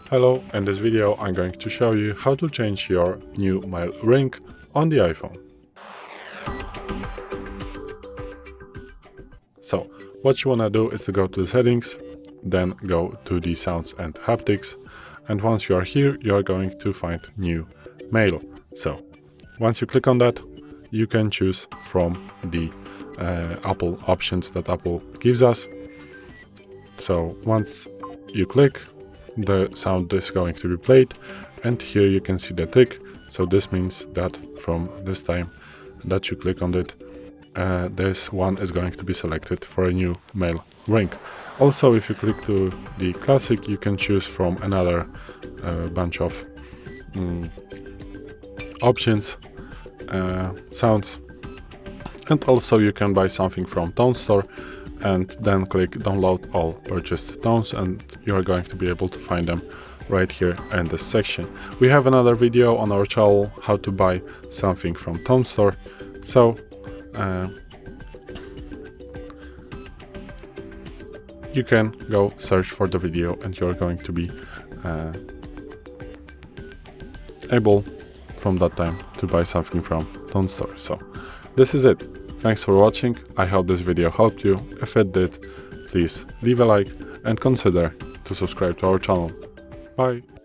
Hello, in this video I'm going to show you how to change your new mail ring on the iPhone. So, what you want to do is to go to the settings, then go to the sounds and haptics, and once you are here you are going to find new mail. So, once you click on that, you can choose from the Apple options that Apple gives us. So, once you click, the sound is going to be played, and here you can see the tick. So this means that from this time that you click on it, this one is going to be selected for a new mail ring. Also, if you click to the classic, you can choose from another bunch of options, sounds, and also you can buy something from Tone Store and then click download all purchased tones, and you are going to be able to find them right here in this section. We have another video on our channel how to buy something from Tone Store, so you can go search for the video and you're going to be able from that time to buy something from Tone Store. So this is it. Thanks for watching. I hope this video helped you. If it did, please leave a like and consider to subscribe to our channel. Bye!